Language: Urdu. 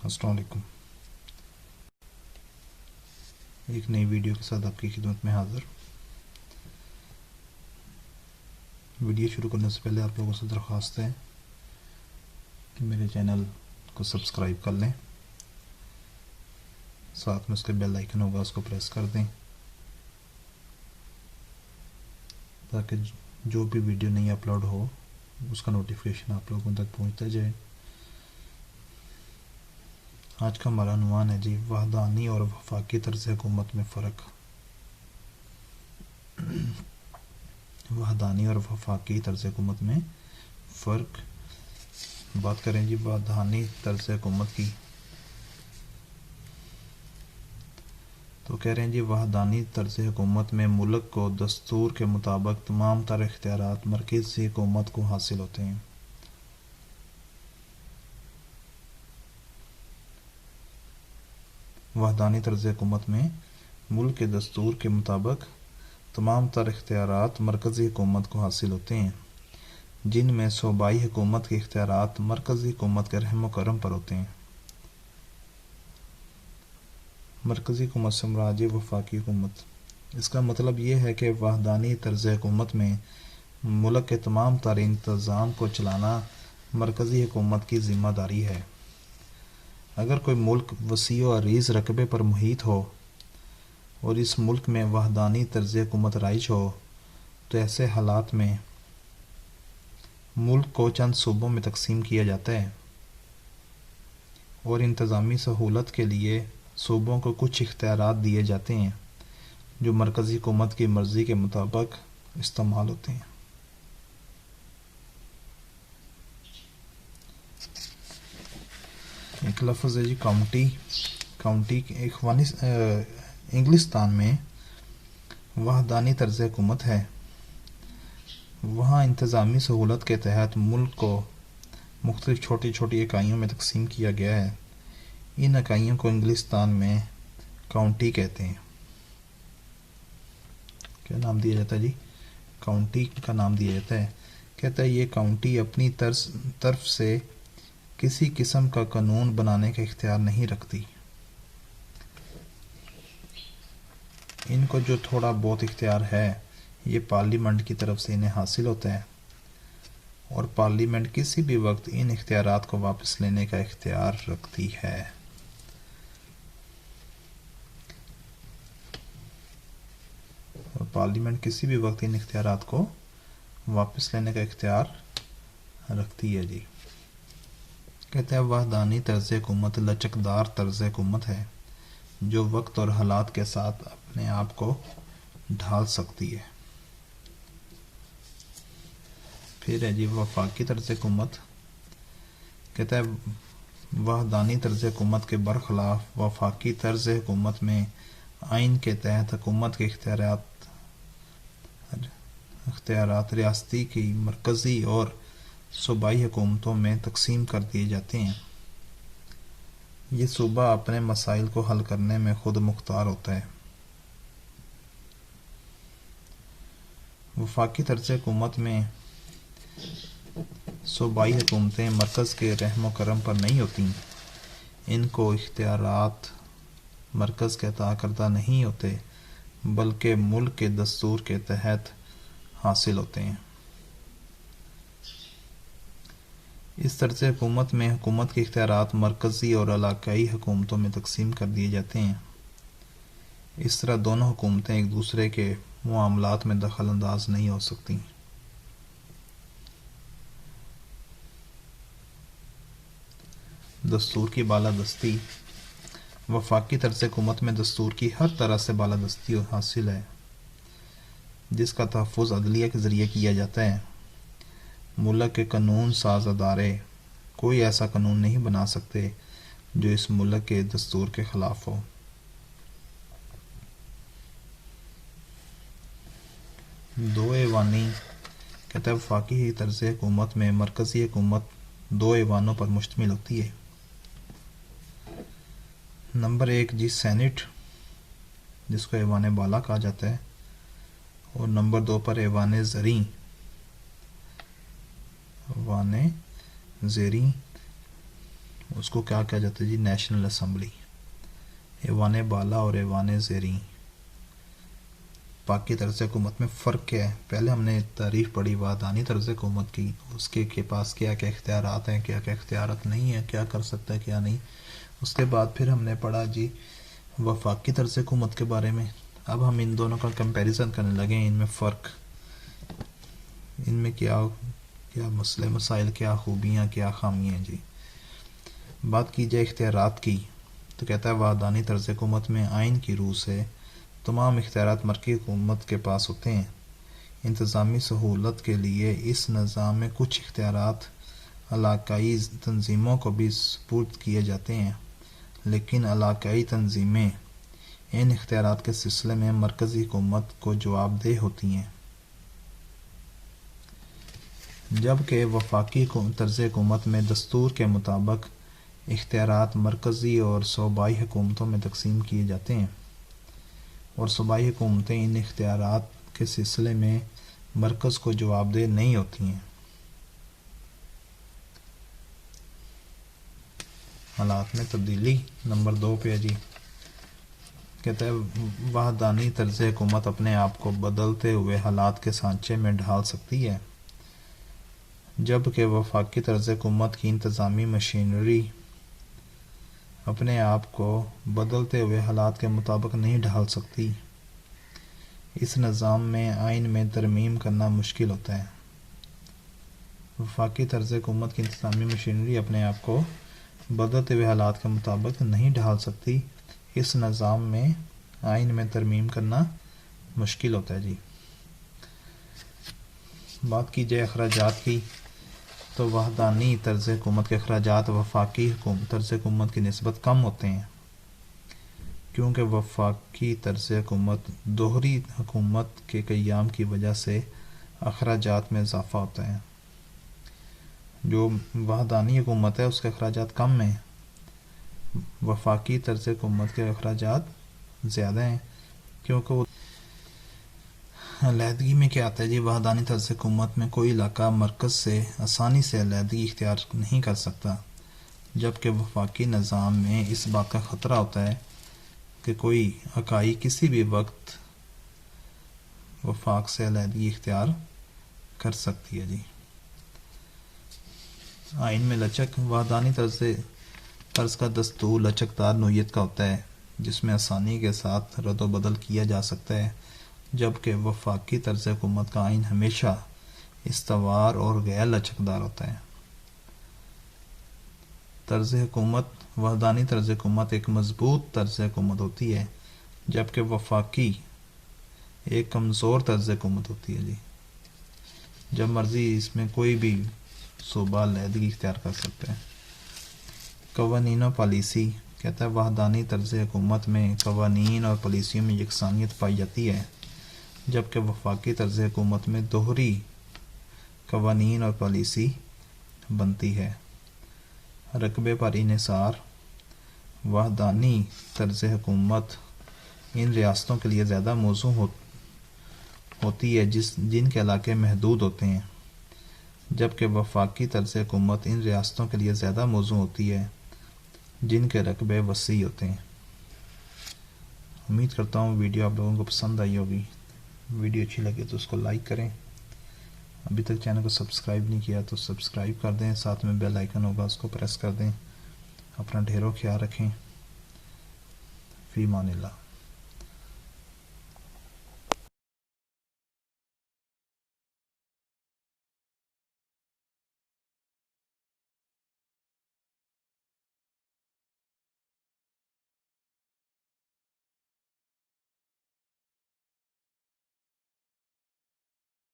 السلام علیکم۔ ایک نئی ویڈیو کے ساتھ آپ کی خدمت میں حاضر۔ ویڈیو شروع کرنے سے پہلے آپ لوگوں سے درخواست ہے کہ میرے چینل کو سبسکرائب کر لیں، ساتھ میں اس کے بیل آئیکن ہوگا، اس کو پریس کر دیں تاکہ جو بھی ویڈیو نئی اپلوڈ ہو اس کا نوٹیفیکیشن آپ لوگوں تک پہنچتا جائے۔ آج کا ہمارا عنوان ہے جی وحدانی اور وفاقی طرز حکومت میں فرق۔ وحدانی اور وفاقی طرز حکومت میں فرق۔ بات کریں جی وحدانی طرز حکومت کی، تو کہہ رہے ہیں جی وحدانی طرز حکومت میں ملک کو دستور کے مطابق تمام تر اختیارات مرکزی حکومت کو حاصل ہوتے ہیں۔ وحدانی طرز حکومت میں ملک کے دستور کے مطابق تمام تر اختیارات مرکزی حکومت کو حاصل ہوتے ہیں، جن میں صوبائی حکومت کے اختیارات مرکزی حکومت کے رحم و کرم پر ہوتے ہیں۔ مرکزی حکومت سے مراد وفاقی حکومت۔ اس کا مطلب یہ ہے کہ وحدانی طرز حکومت میں ملک کے تمام تر انتظام کو چلانا مرکزی حکومت کی ذمہ داری ہے۔ اگر کوئی ملک وسیع و عریض رقبے پر محیط ہو اور اس ملک میں وحدانی طرز حکومت رائج ہو تو ایسے حالات میں ملک کو چند صوبوں میں تقسیم کیا جاتا ہے اور انتظامی سہولت کے لیے صوبوں کو کچھ اختیارات دیے جاتے ہیں جو مرکزی حکومت کی مرضی کے مطابق استعمال ہوتے ہیں۔ ایک لفظ ہے جی کاؤنٹی۔ کاؤنٹی انگلستان میں وحدانی طرز حکومت ہے۔ وہاں انتظامی سہولت کے تحت ملک کو مختلف چھوٹی چھوٹی اکائیوں میں تقسیم کیا گیا ہے۔ ان اکائیوں کو انگلستان میں کاؤنٹی کہتے ہیں۔ کیا نام دیا جاتا ہے جی؟ کاؤنٹی کا نام دیا جاتا ہے۔ کہتا ہے یہ کاؤنٹی اپنی طرف سے کسی قسم کا قانون بنانے کا اختیار نہیں رکھتی۔ ان کو جو تھوڑا بہت اختیار ہے یہ پارلیمنٹ کی طرف سے انہیں حاصل ہوتا ہے، اور پارلیمنٹ کسی بھی وقت ان اختیارات کو واپس لینے کا اختیار رکھتی ہے۔ اور پارلیمنٹ کسی بھی وقت ان اختیارات کو واپس لینے کا اختیار رکھتی ہے جی۔ کہتے ہیں وحدانی طرز حکومت لچکدار طرز حکومت ہے جو وقت اور حالات کے ساتھ اپنے آپ کو ڈھال سکتی ہے۔ پھر ہے جی وفاقی طرز حکومت۔ کہتا ہے وحدانی طرز حکومت کے برخلاف وفاقی طرز حکومت میں آئین کے تحت حکومت کے اختیارات ریاستی کی مرکزی اور صوبائی حکومتوں میں تقسیم کر دیے جاتے ہیں۔ یہ صوبہ اپنے مسائل کو حل کرنے میں خود مختار ہوتا ہے۔ وفاقی طرز حکومت میں صوبائی حکومتیں مرکز کے رحم و کرم پر نہیں ہوتی۔ ان کو اختیارات مرکز کے عطا کردہ نہیں ہوتے بلکہ ملک کے دستور کے تحت حاصل ہوتے ہیں۔ اس طرز حکومت میں حکومت کے اختیارات مرکزی اور علاقائی حکومتوں میں تقسیم کر دیے جاتے ہیں۔ اس طرح دونوں حکومتیں ایک دوسرے کے معاملات میں دخل انداز نہیں ہو سکتی۔ دستور کی بالادستی۔ وفاقی طرز حکومت میں دستور کی ہر طرح سے بالادستی حاصل ہے جس کا تحفظ عدلیہ کے ذریعے کیا جاتا ہے۔ ملک کے قانون ساز ادارے کوئی ایسا قانون نہیں بنا سکتے جو اس ملک کے دستور کے خلاف ہو۔ دو ایوانی۔ کہتا ہے وفاقی طرز حکومت میں مرکزی حکومت دو ایوانوں پر مشتمل ہوتی ہے۔ نمبر 1 جی سینٹ، جس کو ایوان بالا کہا جاتا ہے، اور نمبر 2 پر ایوان زریں۔ ایوان زریں اس کو کیا کہا جاتا ہے جی؟ National assembly. ایوان بالا اور ایوان زیریں، پاکی طرز حکومت میں فرق کیا ہے؟ پہلے ہم نے تعریف پڑھی وحدانی طرز حکومت کی، اس کے پاس کیا کیا اختیارات ہیں، کیا کیا اختیارات نہیں ہیں، کیا کر سکتا ہے کیا نہیں۔ اس کے بعد پھر ہم نے پڑھا جی وفاقی طرز حکومت کے بارے میں۔ اب ہم ان دونوں کا کمپیریزن کرنے لگے ہیں، ان میں فرق، ان میں کیا مسئلے مسائل، کیا خوبیاں کیا خامیاں جی۔ بات کی جائے اختیارات کی تو کہتا ہے وحدانی طرز حکومت میں آئین کی روح سے تمام اختیارات مرکزی حکومت کے پاس ہوتے ہیں۔ انتظامی سہولت کے لیے اس نظام میں کچھ اختیارات علاقائی تنظیموں کو بھی سپرد کیے جاتے ہیں، لیکن علاقائی تنظیمیں ان اختیارات کے سلسلے میں مرکزی حکومت کو جواب دہ ہوتی ہیں، جبکہ وفاقی طرز حکومت میں دستور کے مطابق اختیارات مرکزی اور صوبائی حکومتوں میں تقسیم کیے جاتے ہیں، اور صوبائی حکومتیں ان اختیارات کے سلسلے میں مرکز کو جواب دہ نہیں ہوتی ہیں۔ حالات میں تبدیلی نمبر 2 پہ ہے جی، کہتا ہے وحدانی طرز حکومت اپنے آپ کو بدلتے ہوئے حالات کے سانچے میں ڈھال سکتی ہے، جبکہ وفاقی طرز حکومت کی انتظامی مشینری اپنے آپ کو بدلتے ہوئے حالات کے مطابق نہیں ڈھال سکتی۔ اس نظام میں آئین میں ترمیم کرنا مشکل ہوتا ہے۔ وفاقی طرز حکومت کی انتظامی مشینری اپنے آپ کو بدلتے ہوئے حالات کے مطابق نہیں ڈھال سکتی، اس نظام میں آئین میں ترمیم کرنا مشکل ہوتا ہے جی۔ بات کی جائے اخراجات کی تو وحدانی طرز حکومت کے اخراجات وفاقی طرز حکومت کی نسبت کم ہوتے ہیں، کیونکہ وفاقی طرز حکومت دوہری حکومت کے قیام کی وجہ سے اخراجات میں اضافہ ہوتا ہے۔ جو وحدانی حکومت ہے اس کے اخراجات کم ہیں، وفاقی طرز حکومت کے اخراجات زیادہ ہیں، کیونکہ وہ علیحدگی میں کیا آتا ہے جی؟ وحدانی طرز حکومت میں کوئی علاقہ مرکز سے آسانی سے علیحدگی اختیار نہیں کر سکتا، جبکہ وفاقی نظام میں اس بات کا خطرہ ہوتا ہے کہ کوئی اکائی کسی بھی وقت وفاق سے علیحدگی اختیار کر سکتی ہے جی۔ آئین میں لچک، وحدانی طرز کا دستور لچکدار نوعیت کا ہوتا ہے، جس میں آسانی کے ساتھ رد و بدل کیا جا سکتا ہے، جبکہ وفاقی طرز حکومت کا آئین ہمیشہ استوار اور غیر لچکدار ہوتا ہے۔ طرز حکومت، وحدانی طرز حکومت ایک مضبوط طرز حکومت ہوتی ہے، جبکہ وفاقی ایک کمزور طرز حکومت ہوتی ہے جی۔ جب مرضی اس میں کوئی بھی صوبہ علیحدگی اختیار کر سکتے ہیں۔ قوانین و پالیسی، کہتا ہے وحدانی طرز حکومت میں قوانین اور پالیسیوں میں یکسانیت پائی جاتی ہے، جبکہ وفاقی طرز حکومت میں دوہری قوانین اور پالیسی بنتی ہے۔ رقبے پر انحصار، وحدانی طرز حکومت ان ریاستوں کے لیے زیادہ موزوں ہوتی ہے جن کے علاقے محدود ہوتے ہیں، جبکہ وفاقی طرز حکومت ان ریاستوں کے لیے زیادہ موزوں ہوتی ہے جن کے رقبے وسیع ہوتے ہیں۔ امید کرتا ہوں ویڈیو آپ لوگوں کو پسند آئی ہوگی۔ ویڈیو اچھی لگے تو اس کو لائک کریں، ابھی تک چینل کو سبسکرائب نہیں کیا تو سبسکرائب کر دیں، ساتھ میں بیل آئیکن ہوگا اس کو پریس کر دیں۔ اپنا ڈھیروں خیال رکھیں۔ فی امان اللہ۔